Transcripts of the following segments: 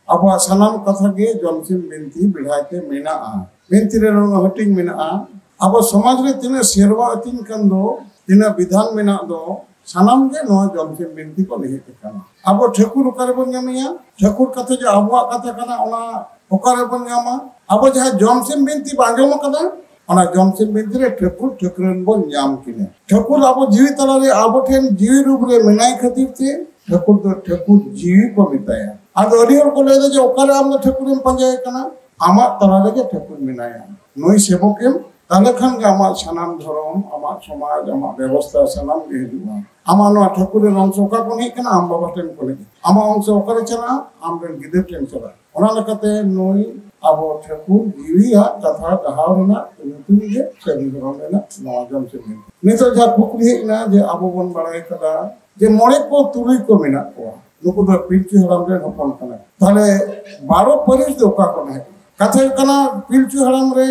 अब सानाम कथा के जमसिम बिनती बिढ़ाते मेना बिनती रे हटिंग मेना अब समाज रे तिना सेरवा अतिन कन दो तिना विधान मेना दो सानाम के नो जमसिम बिनती को नहीं टिकाना अब ठेकुर ओकारे बन ᱧᱟᱢᱮᱭᱟ ठेकुर कथा जो आबुआ कथा कना ओना ओकारे बन ᱧᱟᱢᱟ अब जहां जमसिम बिनती बांजम कदा ओना जमसिम बिनती रे ठेकुर ठेकुरन बन ᱧᱟᱢ किने ठेकुर अब जीवी तला रे अब ठेन जीवी रूप रे मेनाय खातिर ते ठेकुर तो ठेकुर जीवी को मिताया आदो अडी हर को लेदे जे ओकारे आम ठेकुरम पंजाय कना आमा तला रे ठेकुर मिनाया नई सेबकेम ताले खान के आमा सानाम धर्म आमा समाज आमा व्यवस्था सानाम के हिजुआ आमा नो ठेकुर अंश ओका को नहीं कना आम बाबा टेन को ले आमा अंश ओकारे चला आम रे गिदे टेन चला ओना लकते नई अब ठेकुर जीविया कथा कहावना तुम जे सेबी धर्म ना नवाजम से नितो जा कुकली ना जे आबो बन बड़ाय कदा जे मोड़े को तुरी को मेना को नुको दो पिलचु हराम रे हपन कना ताले 12 परिस दो का को है कथा कना पिलचु हराम रे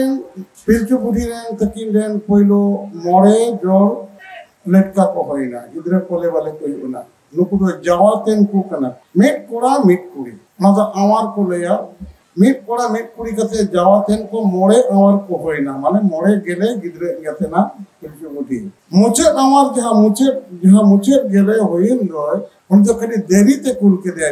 पिलचु बुढ़ी रे तकिन रे पहिलो मोड़े जो लटका को होइना गिदरे कोले वाले कोई उना नुको दो जावातेन को कना मेट कोड़ा मिट कुड़ी मतलब आवार को लेया मिट कोड़ा मिट कुड़ी कते जावातेन को मोड़े आवार को होइना माने मोड़े गेले गिदरे गतेना पिलचु बुढ़ी मुचे आवार जहां मुचे गेले होइन दोय उन तो कड़ी देरी ते कुल के दिया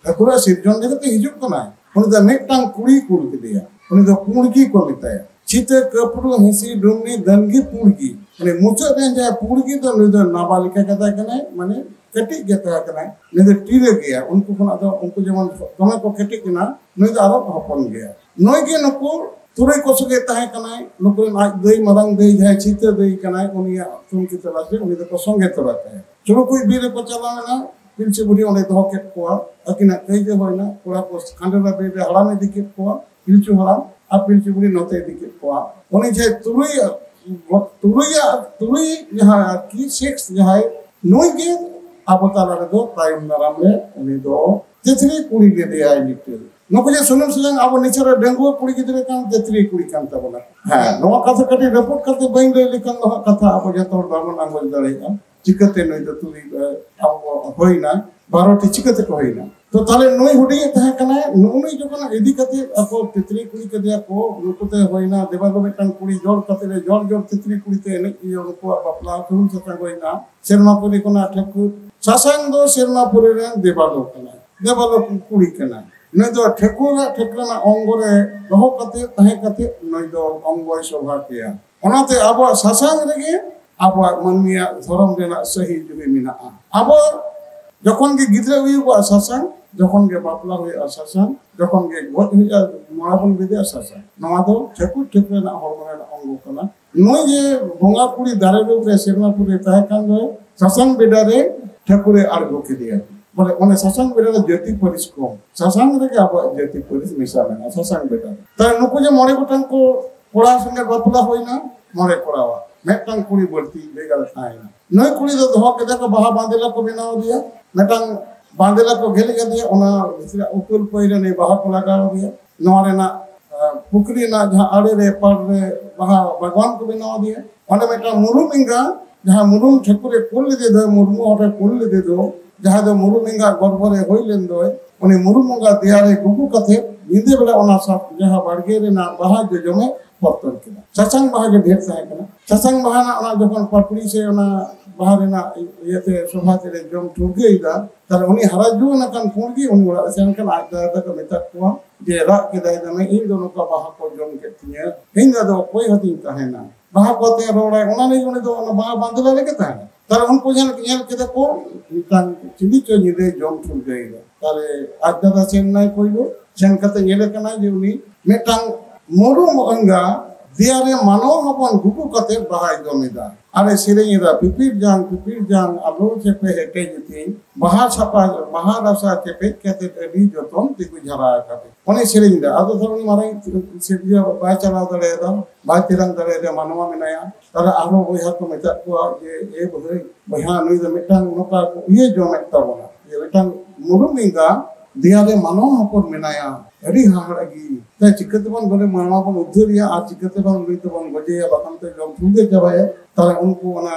ठकुर सिरजन देखे तो हिजुक कना उन तो मेटांग कुड़ी कुल के दिया उन तो पुड़गी को मिताया चिते कपड़ो हिसी डुमनी दनगी पुड़गी माने मुचे देन जाय पुड़गी तो नि नाबालिका कथा कने माने कटी गता कने नि तो टीरे गया उनको कोना तो उनको जेमन तमे को कटी कना नि तो आरो हपन गया नय के नको तुरे को सगे ताहे कनाय नको आज दई मरंग दई जाय चिते दई कनाय उनिया तुम की तला से उनि तो संगे तलाते चलो कोई बीरे को चलाना पिलचे बुढ़ी ओने दो के को अकिना कई जे होइना कोड़ा को कांडला बेरे हड़ा में दिके को पिलचु हड़ा आ पिलचे बुढ़ी नते दिके को ओने जे तुरुई यहां की सेक्स जहां नोई के आबताला रे दो टाइम नाराम रे उनि दो तेथरी कुड़ी के दिया निकल नको जे सुनम सुजंग अब नेचर डेंगू कुड़ी गिदरे कान तेथरी कुड़ी कान तबला हां नवा कथा कटी रिपोर्ट करते बइन रे लिखन कथा अब जतो बामन आंगल दरेगा चिकते नई तो तुली अब होइना 12टी चिकते को होइना तो ताले नई हुडी तहे कना नुनी जकन इदी कते ako तितरी कुड़ी के दिया को नुकुते होइना देवालो मेटन कुड़ी जोड़ कते रे जोड़ तितरी कुड़ी ते ने इयो नुको बापला तुम सता होइना सेरमापुरी कोना ठेकु सासांग दो सेरमापुरी रे देवालो कुड़ी कना नई दो ठेकुरा ठेकना अंगरे रहो कते तहे कते नई दो अंगय शोभा किया ओनाते अब सासांग रेगे अब मनमिया धर्म देना सही जुगे मिना अब जखन के गिद्रे हुई को सासांग जखन के बापला हुई सासांग जखन के गत हुई मारापन बिदे सासांग नवा दो ठेकुर ठेकुरना हरमना अंग कना नय जे भंगा कुड़ी दारे रे सेरमापुरी ताहे कान दो सासांग बेडारे ठेकुरे आरगो के दिया बोले ओने सासांग बेडारे ज्योति परिस को सासांग रे के अब ज्योति परिस मिसा ना सासांग बेडा त नुको जे मोरे गोटन को कोड़ा संगे बापला होइना मोरे कोड़ावा मेटंग कुड़ी बढ़ती बेगर थायना नय कुड़ी दो धो के देखो बाहा बांदेला को बनाव दिया मेटंग बांदेला को घेल के दिया ओना उतुल पहिले ने बाहा को लगाव दिया नोरे ना पुकरी ना जहां आड़े रे पर रे बाहा भगवान को बनाव दिया ओने मेटंग मुरुमिंगा जहां मुरुम ठकुरे कुल दे दो मुरुमु ओटे कुल दे दो जहां दो मुरुमिंगा गरबरे होइलेन दो ओने मुरुमुंगा दियारे गुगु कथे निदे बेला ओना सब जहां बाड़गे रे ना बाहा जो जमे पत्तन किना ससंग बाहा के ढेर साहे कना ससंग बाहा ना ओना जखन पटड़ी से ओना बाहा रे ना येते शोभा तेरे जम ठुगेइदा तर उनी हरा जो ना कन पुंगी उनी ओरा सेन कन आज दा को मेता को जे रा के दाय दमे इन दोनों का बाहा को जम के तिया हिंदा दो कोई हती कहेना बाहा को ते रोड़ा ओना नहीं उनी दो बाहा बांधला लेके ता तर उनको जन के देखो निकान चिली चो निदे जम ठुगेइदा ताले आज दा सेन नाय कोइलो सेन कते नेले कना जे उनी मेटांग मोरू अंगा दियारे मानो हपन गुगु कते बहाय जमीदा अरे सिरेंगा पिपीर जान आलो चेपे हेटे जति बहा छापा बहा रसा चेपे कते डी जतन तिकु झरा कते ओने सिरेंगा आदो थरनी मारे सिरिया बाय चला दरेदा बाय तिरंग दरेदा मानवा मिनाया तर आलो बहा को मेता को जे ए बहा नई द मेटांग नोका ये जो मेता बोला ये मेटांग मुरुमिंगा दियारे मानो हपन मिनाया अड़ी हाड़गी ते चिकते बन बोले मानवा बन उद्धरिया आ चिकते बन लुई तो बन गजेया बकन ते जम ठुगे जबाय तारे उनको ओना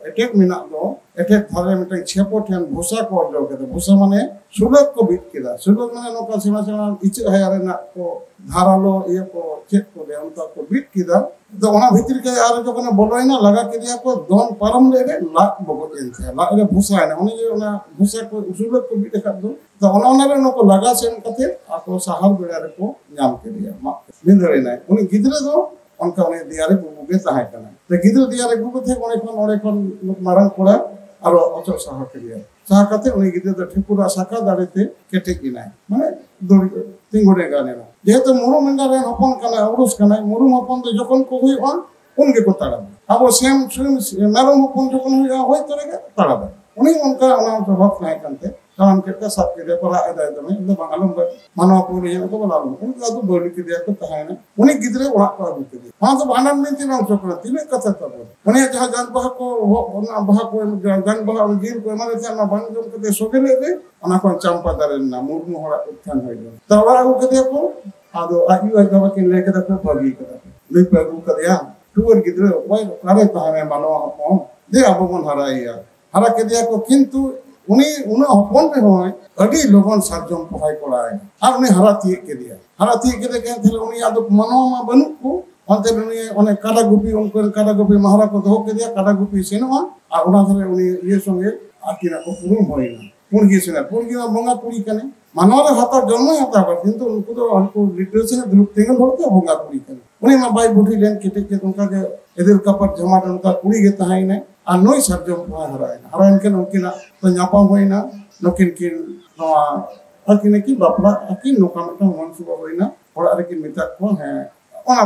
एटेक मेना दो एटेक धारे मिटे छेपो ठेन भूसा को ऑर्डर के भूसा माने सुलग को बीट केदा सुलग माने नोका सेना सेना इच हायारे ना को धारालो ये को चेक को दे उनका को बीट केदा तो ओना भीतर के आर जो कने बोलोइना लगा के दिया को दोन परम ले रे लाख बगो एनते ला रे भूसा है उनी जे ओना भूसा को सुलग को बीट का दो तो ओना रे नको लगा सेन कते आको सहार बेड़ा रे को नाम के दिया मा बिंदरे ना उनी गिदरे दो उनका उन्हें दियारे गुबुगे सहाय करना तो गिदरे दियारे गुबु थे ओने कोन मारंग कोड़ा और अचो सहाय के दिया सहाय करते उन्हें गिदरे तो ठिपुरा साका दाड़ेते केटे किनाय माने दौड़ी तिंगुरे गाने ना जेहेतु मुरु मंगारे हपन कना उरुस कना मुरु हपन तो जखन को हुई उनके को ताड़ा अब सेम मेरम हपन जखन हुई होय तोरे ताड़ा उन्हीं उनका प्रभाव नहीं करते काम के सब के दिया परा अदा में इनका बांगलम मानव पूरी है तो बना उनका तो बोल के दिया तो है ना उन्हीं गिदरे वहां पर के दिया हां तो भांडन में तीन अंश कर तीन कथा तब उन्हें जहां जान बहा को ना बहा को जान बहा गिर को माने से ना बन जो के सोगे ले अना को चंपा दरे ना मुर्मु हड़ा उत्थान हो गया तो वहां को दिया को आदो आयु आयु के लेके तो भागी कदा ले पर को दिया टूर गिदरे ओए कारे ताने मानव हपन दे अब मन हराइया हरा के दिया को किंतु उन्हीं उन्हें हपन पे होय अडी लोगन साजम पहाय कोड़ाय और उन्हें हराती के दिया थे उन्हीं आदो मनो मा बनु को अंते उन्हीं ओने काडा गुपी उनको काडा गुपी महारा को दो के दिया काडा गुपी सेनवा और उना धरे उन्हीं ये संगे आकिना को पुरुम होइना पुणगी ना बंगा पुरी कने मानवर हाता जन्म हाता कर किंतु उनको तो उनको लिटरेचर ग्रुप तेंगल होते बंगा पुरी कने उन्हीं मा बाई बुढ़ी लेन केटे के उनका के एदिर कपट जमा उनका पुरी गे तहाइने आ नोई सरजम पहाय हरायन के उनकिना तो न्यापाम होइना नकिन किन नवा अकिन की बापला अकिन नोका मटा मनसुबा होइना ओड़ा रे किन मिता को है ओना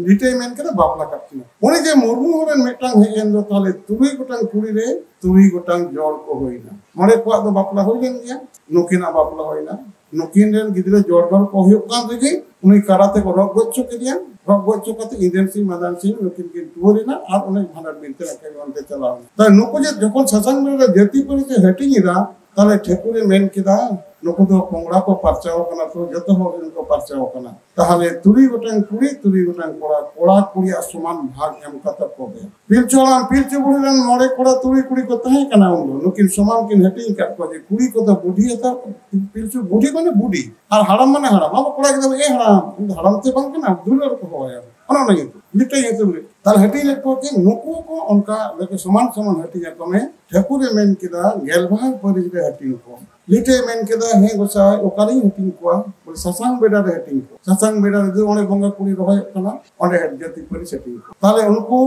रिटायरमेंट के बापला काटिना उनी जे मुर्मु होरन मेटांग हेन दो ताले तुई गोटांग कुड़ी रे तुई गोटांग जोड़ को होइना मरे को दो बापला होइलेन गया नोकिना बापला होइना नोकिन रेन गिदरे जोड़ जोड़ को हुयो कान रेगे उनी कराते को रग गोचो के दिया रग गोचो कते इंदेन सिंह मदन सिंह नोकिन के टूरिना और उनी भांडर बिनते रखे वंते चलाओ त नुको जे जखन ससंग में जेती पर से हेटिंगिरा ताले ठेकुरे मेन किदा नुको दो पोंगड़ा को परचाओ कना तो जतो हो इनको परचाओ कना ताहले तुरी गोटांग कोड़ा कोड़ा कुड़िया समान भाग एम कता को गया पिलचु बुढ़ीरन मोड़े कोड़ा तुरी कुड़ी को तहे कना उन नुकिन समान किन हेटिंग काट को जे कुड़ी को तो बुढ़ी था पिलचु बुढ़ी माने बुढ़ी और हड़म माने हड़म अब कोड़ा के ए हड़म ते बंग कना दुलर को होया ओना नहीं लिटे ये तो तार हेटी लेको के नुको को उनका लेके समान हेटी को में ठेकुरे मेन किदा गेलभार परिज रे हेटी को लिटे मेन किदा हे गोसा ओकारी हेटी को बोले ससांग बेडा रे हेटी को ससांग बेडा रे ओने बंगा कुड़ी रहोय कना ओने हेट जति परि सेटी को ताले उनको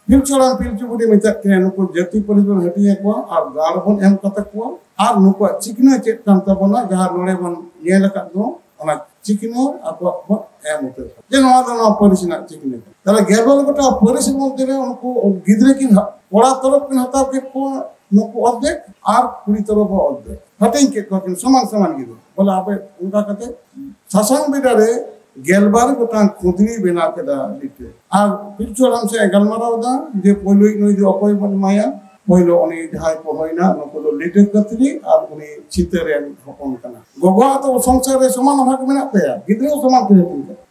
पिलचु बुडी मिता के नुको जति परिज रे हेटी को और गाड़ बन एम कता को और नुको चिकना चेक कान तबना जहां नोड़े बन ये लका दो ओना चिकनो आपको एम उतर जे नवा दो परिसना चिकने ताले गेबल गोटा परिस मध्य रे उनको गिदरे किन कोड़ा तरफ किन हता के को नुको अदे और कुड़ी तरफ अदे हटिंग के को समान गिदरे बोला आपे उनका कते ससंग बेटा रे गेलबार गोटा खुदरी बना के दा लिटे और पिलचु हम से गलमाराव दा जे पोलोई नई जो अकोय बन माया पहिलो उनी जहाय को होइना नुको दो लिटे कतरी और उनी चितरेन हपन कना गोगो तो संसार रे समान भाग मेना तया गिदरे समान के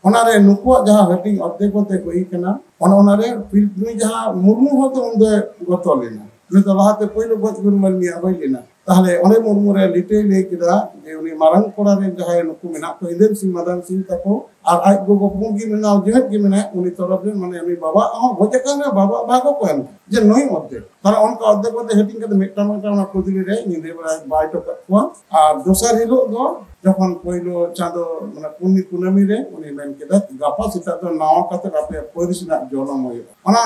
ओना रे नुको जहां हटिंग अदे कोते कोई कना ओना रे पिलचु जहां मुर्मु हो तो उनदे गतलेना ने तो लाते पहिलो गज गुन मलमिया होइलेना ताहले ओने मुर्मु रे लिटे ले किदा जे उनी मारंग कोड़ा रे जहाय नुको मेना तो इंदेन सिंह मदन सिंह तको और आज गोगो पुंगी मेना जेहत के मेना उनी तरफ रे माने उनी बाबा गोजे काने बाबा भागो कोन जे नई मते तारा उनका अदे कोते हेटिंग के मेटा ना कुदली रे निदे बरा बाय तो को और दोसर हिलो दो जखन पहिलो चांदो माने पुन्नी पुनमी रे उनी मेन केदा गापा सिता तो नाव कते आपे परिसना जनम होय ओना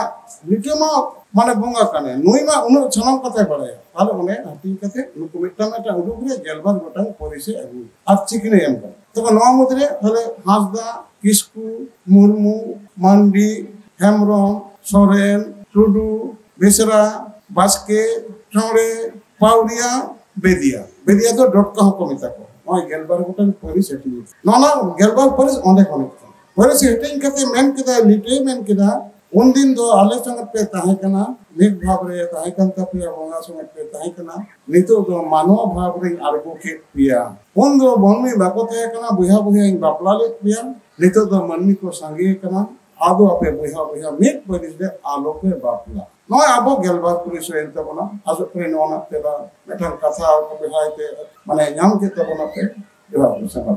लिटेमा माने बंगा काने नई मा उन छनम कते बड़े ताले उने हटिंग कते नुको मेटा उडुग रे गेलबार गोटांग परिसे आगु আর চিকনে এম তখন নয়া মধ্যে তাহলে হাসদা কিসকু মুরমু মান্ডি হেমরম সরেন টুডু বেসরা বাসকে চড়ে পাউরিয়া বেদিয়া তো ডট কহ কমিতা কো ওই গেলবার গোটাং পরিস এটি না গেলবার পরিস অনেক পরিস এটিং কাতে মেন কিদা লিটে মেন কিদা उन दिन दो आले संगत पे ताहे कना निक भाव रे ताहे कंता पे बंगा संगत पे ताहे कना नितो दो मानव भाव रे आरगो के पिया उन दो बनमी बाको ताहे कना बुहा इन बापला ले पिया नितो दो मनमी को संगे कना आदो आपे बुहा मिट परिस दे आलो पे बापला नॉय आबो गेलबार पुलिस रे तबना आजो पे नोना तेला मेठन कथा को बिहाइते माने नाम के तबना पे एवा समा